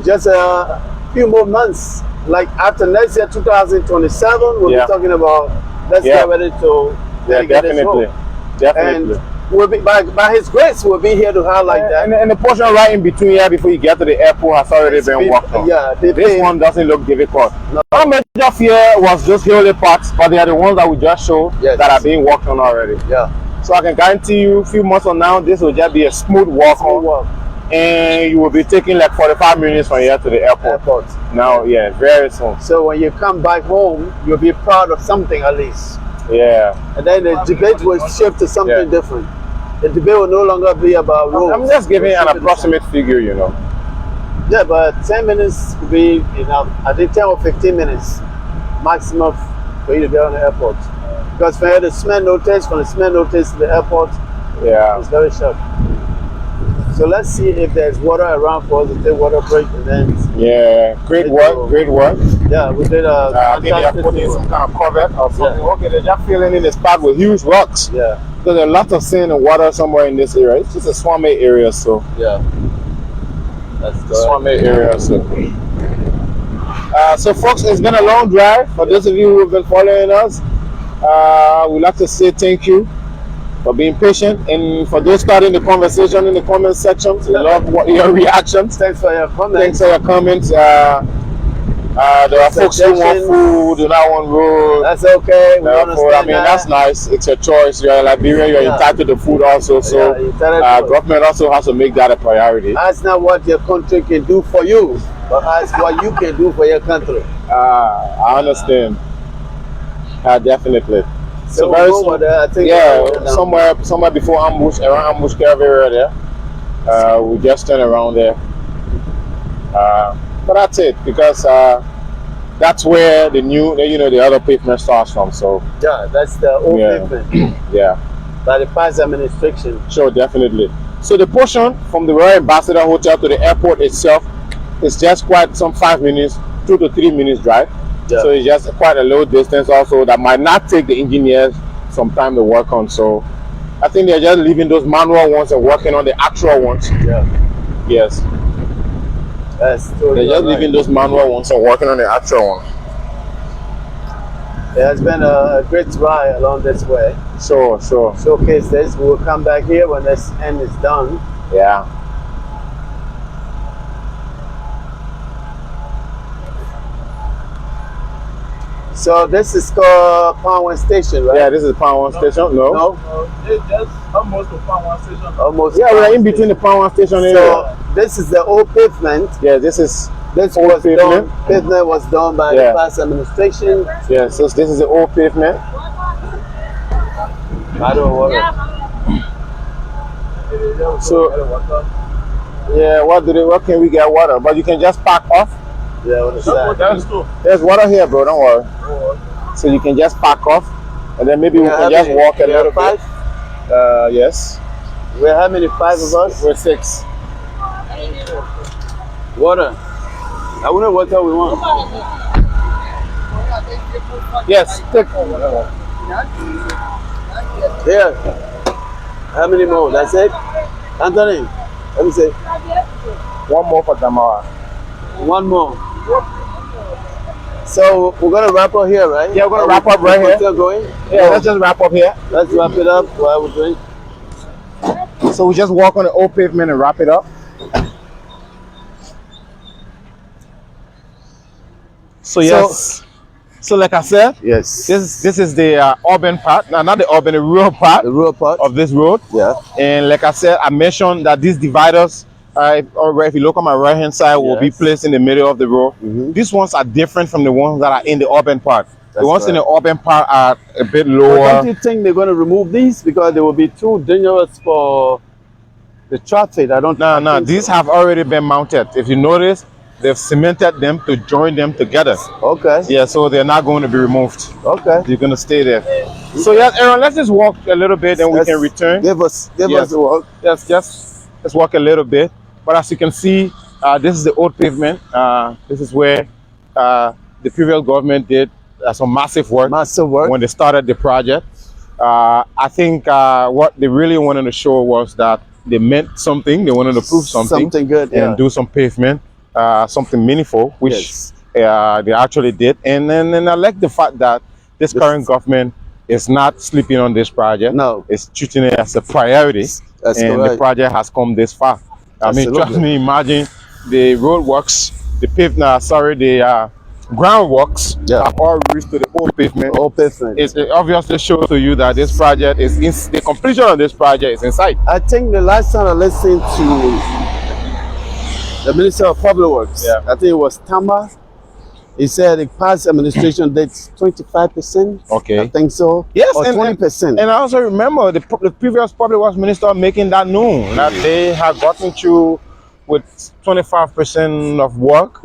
just a few more months. Like after next year, 2027, we'll be talking about let's get ready to get this road. Definitely. And we'll be by His grace, we'll be here to highlight that. And the portion right in between here before you get to the airport has already been worked on. Yeah, this one doesn't look difficult. No. Our major fear was just hilly parts, but they are the ones that we just showed that are being worked on already. Yeah. So I can guarantee you, a few months from now, this will just be a smooth walk home. And you will be taking like 45 minutes from here to the airport. Now, very soon. So when you come back home, you'll be proud of something at least. Yeah. And then the debate will shift to something different. The debate will no longer be about roads. I'm just giving an approximate figure, you know. Yeah, but 10 minutes will be enough. I think 10 or 15 minutes maximum for you to get on the airport. Because from here to smell notice, from the smell notice to the airport, it's very short. So let's see if there's water around for us to take water break and then. Great work. Yeah, we did I think they are putting some kind of cover or something. Okay, they're just filling in the spot with huge rocks. Yeah. Because there's a lot of sand and water somewhere in this area. It's just a swammy area, so. Yeah. That's good. Swammy area, so. So folks, it's been a long drive. For those of you who have been following us, We'd like to say thank you for being patient, and for those starting the conversation in the comment section, we love your reactions. Thanks for your comments. Thanks for your comments. There are folks who want food, do not want road. That's okay. We understand. I mean, that's nice. It's your choice. You're a Liberian. You're entitled to food also. So government also has to make that a priority. That's not what your country can do for you, but that's what you can do for your country. I understand. Definitely. So very soon, I think somewhere before ambush, around ambush curve area there. We just turn around there. But that's it, because that's where the other pavement starts from. So yeah, that's the old pavement. Yeah. By the past administration. Sure, definitely. So the portion from the Royal Ambassador Hotel to the airport itself is just quite some 5 minutes, 2 to 3 minutes drive. Yeah. So it's just quite a low distance also that might not take the engineers some time to work on. So I think they're just leaving those manual ones and working on the actual ones. Yeah. Yes. That's totally they're just leaving those manual ones and working on the actual one. It has been a great ride along this way. Sure. Showcase this. We'll come back here when this end is done. Yeah. So this is called Pound One Station, right? Yeah, this is Pound One Station. No, it's just almost a Pound One Station. Almost. Yeah, we're in between the Pound One Station area. So this is the old pavement. Yeah, this was pavement. Pavement was done by the past administration. Yeah, so this is the old pavement. I don't want So yeah, what can we get water? But you can just park off. Yeah, what is that? There's water here, bro. Don't worry. So you can just park off, and then maybe we can just walk a little bit. Yes. We're how many? 5 of us? We're 6. Water. I wonder what time we want. Yes. Take. Here. How many more? That's it? Anthony, let me see. One more for Damara. One more. So we're gonna wrap up here, right? Yeah, we're gonna wrap up right here. Still going? Yeah, let's just wrap up here. Let's wrap it up while we're doing. So we just walk on the old pavement and wrap it up. So yes. So like I said, yes, this is the urban part. No, not the urban, the rural part. The rural part of this road. Yeah. And like I said, I mentioned that these dividers, if you look on my right hand side, will be placed in the middle of the road. These ones are different from the ones that are in the urban part. The ones in the urban part are a bit lower. But don't you think they're going to remove these because they will be too dangerous for the traffic? I don't. No. These have already been mounted. If you notice, they've cemented them to join them together. Okay. Yeah, so they're not going to be removed. Okay. They're going to stay there. So yes, Aaron, let's just walk a little bit and we can return. Give us a walk. Yes, let's walk a little bit. But as you can see, this is the old pavement. This is where the previous government did some massive work when they started the project. I think what they really wanted to show was that they meant something. They wanted to prove something good, and do some pavement, something meaningful, which they actually did. And then I like the fact that this current government is not sleeping on this project. No, it's treating it as a priority, and the project has come this far. I mean, trust me, imagine the road works, the pavement, the groundworks have all reached to the old pavement. It obviously shows to you that this project is the completion of this project is in sight. I think the last time I listened to the Minister of Public Works, I think it was Tamba. He said the past administration did 25%. Okay. I think so. Yes, or 20%. And I also remember the previous Public Works Minister making that known that they had gotten through with 25% of work,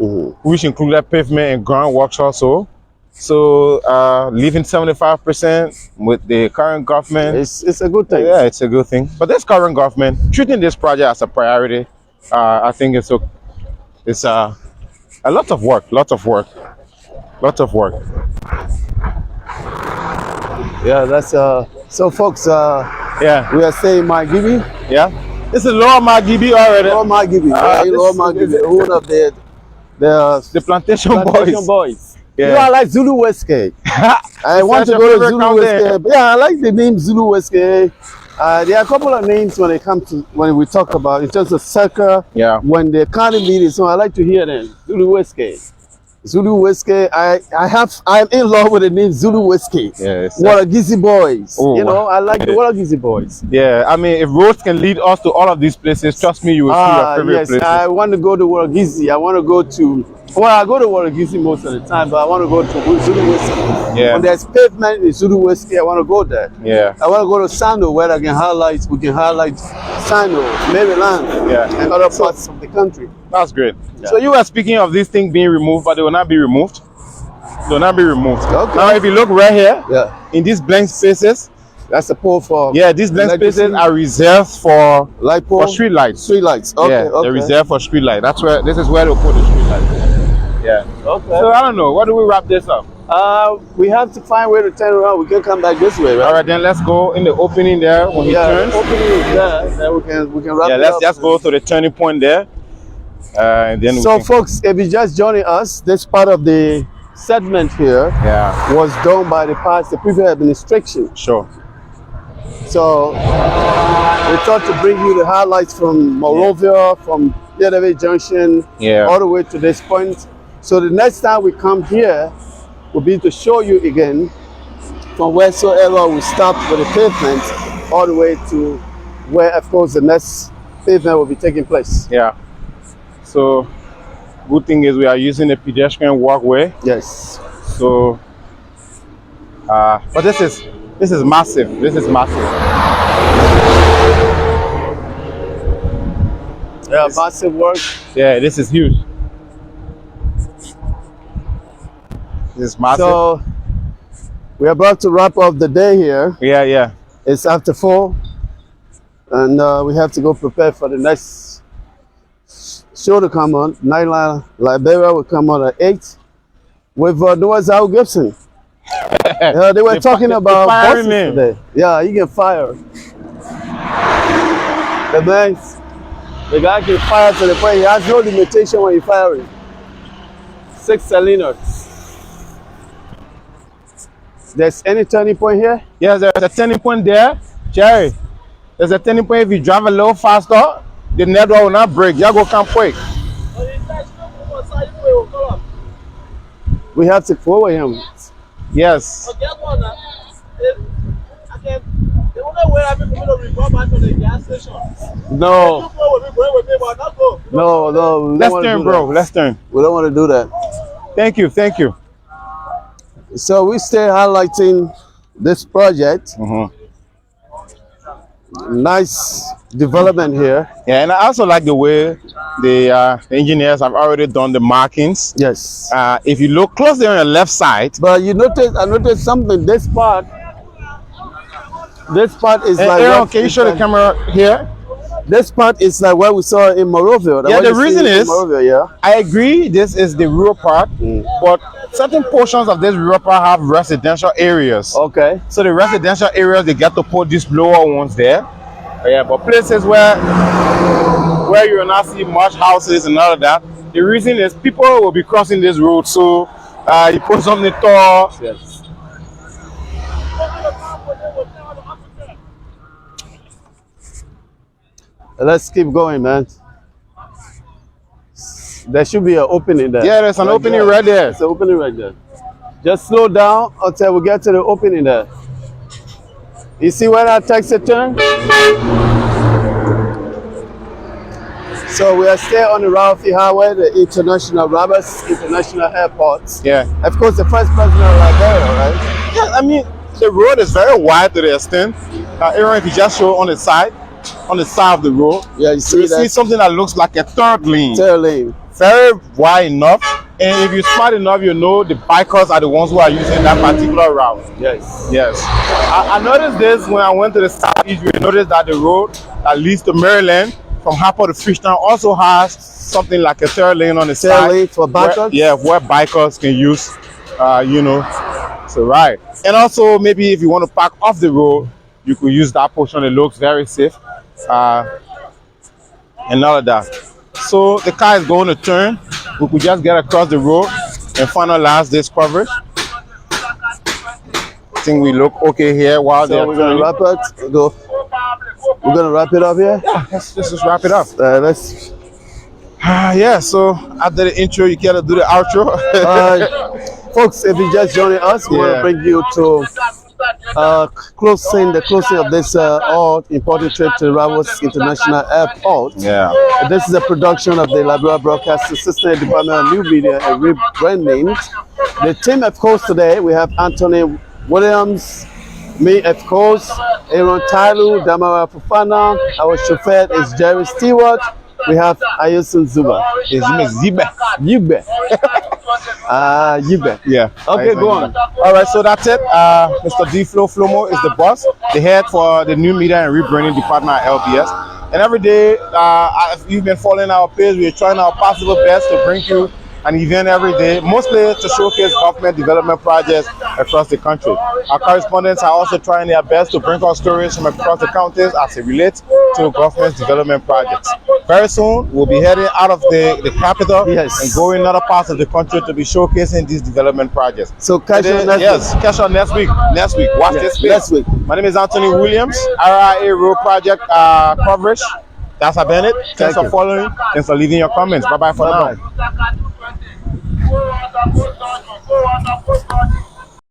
which included pavement and groundworks also. So leaving 75% with the current government. It's a good thing. Yeah, it's a good thing. But this current government treating this project as a priority, I think it's a lot of work. Yeah, that's so folks, we are saying Magibi. Yeah. This is Lower Magibi already. Lower Magibi. Lower Magibi. One of the plantation boys. You know, I like Zulu Westgate. I want to go to Zulu Westgate. Yeah, I like the name Zulu Westgate. There are a couple of names when it comes to when we talk about in terms of circle. Yeah. When the county meeting, so I like to hear them. Zulu Westgate. Zulu Westgate. I'm in love with the name Zulu Westgate. Yes. Waragizi boys. Oh, you know, I like the Waragizi boys. Yeah, I mean, if roads can lead us to all of these places, trust me, you will see your favorite yes, places. I want to go to Waragizi. I want to go to, well, I go to Waragizi most of the time, but I want to go to Zulu Westgate. Yeah. When there's pavement in Zulu Westgate, I want to go there. Yeah. I want to go to Sando where we can highlight Sando, Maryland, and other parts of the country. That's great. Yeah. So you were speaking of these things being removed, but they will not be removed. They will not be removed. Okay. Now, if you look right here, Yeah. in these blank spaces, That's the pole for these blank spaces are reserved for light pole, street lights. Street lights. Okay, Yeah, okay. they're reserved for street light. This is where they put the street lights. Yeah. Okay. So I don't know. What do we wrap this up? We have to find where to turn around. We can come back this way, right? All right, then let's go in the opening there when he turns. Opening is there. Then we can wrap it Let's up. just go to the turning point there. And then So, folks, if you just joining us, this part of the segment here was done by the previous administration. Sure. So, we thought to bring you the highlights from Monrovia, from ELWA Junction, all the way to this point. So, the next time we come here will be to show you again from wheresoever we start with the pavement all the way to where, of course, the next pavement will be taking place. Yeah. So, good thing is we are using a pedestrian walkway. Yes. So, but this is massive. This is massive. Yeah, massive work. Yeah, this is huge. This is massive. So, we're about to wrap up the day here. Yeah. It's after 4, and we have to go prepare for the next show to come on. Nightline Liberia will come on at 8 with Noah's Al Gibson. They were talking about bosses today. Yeah, he can fire. The guy can fire to the point he has no limitation when he firing. 6 cylinders. There's any turning point here? Yes, there's a turning point there, Jerry. There's a turning point. If you drive a little faster, the network will not break. You go come quick. We have to forward him. Yes. No. Let's turn, bro. Let's turn. We don't want to do that. Thank you. So we stay highlighting this project. Nice development here. Yeah, and I also like the way the engineers have already done the markings. Yes. If you look closely on your left side, but I noticed something. This part is like. Aaron, can you show the camera here? This part is like what we saw in Monrovia. The reason is, Monrovia, I agree, this is the rural part, but certain portions of this rural part have residential areas. Okay. So the residential areas, they get to put these lower ones there. Yeah, but places where you will not see much houses and all of that, the reason is people will be crossing this road, so you put something tall. Yes. Let's keep going, man. There should be an opening there. Yeah, there's an opening right there. There's an opening right there. Just slow down until we get to the opening there. You see where that takes a turn? So we are still on the Ralphie Highway, the International Roberts International Airport. Yeah. Of course, the first president of Liberia, right? Yeah, I mean, the road is very wide to the extent. Aaron, if you just show on the side of the road, yeah, you see something that looks like a third lane. Third lane. Very wide enough. And if you're smart enough, you know the bikers are the ones who are using that particular route. Yes. Yes. I noticed this when I went to the southeast. We noticed that the road that leads to Maryland from Harper to Fishtown also has something like a third lane on the side. Third lane for bikers? Where bikers can use, so right. And also maybe if you want to park off the road, you could use that portion. It looks very safe. And all of that. So the car is going to turn. We could just get across the road and finalize this coverage. I think we look okay here while So we're gonna wrap it. We're gonna wrap it up here. Yeah, let's just wrap it up. Let's. Yeah, so after the intro, you gotta do the outro. Folks, if you just joining us, we want to bring you to the closing of this all important trip to Ravos International Airport. Yeah. This is a production of the Liberia Broadcasting System Department of New Media and Rebranding. The team, of course, today we have Anthony Williams, me, of course, Aaron Tailu, Damara Fufana. Our chauffeur is Jerry Stewart. We have Ayusun Zuba. His name is Zibe. Yube. Yube. Yeah. Okay, go on. All right, so that's it. Mr. D. Flomo is the boss, the head for the New Media and Rebranding Department at LBS. And every day, if you've been following our page, we're trying our possible best to bring you an event every day, mostly to showcase government development projects across the country. Our correspondents are also trying their best to bring us stories from across the counties as it relates to government development projects. Very soon, we'll be heading out of the capital and going in other parts of the country to be showcasing these development projects. So catch us next week. Catch us next week. Next week. Watch this space. Next week. My name is Anthony Williams, RIA Road Project coverage. That's Bennett. Thanks for following. Thanks for leaving your comments. Bye-bye for now.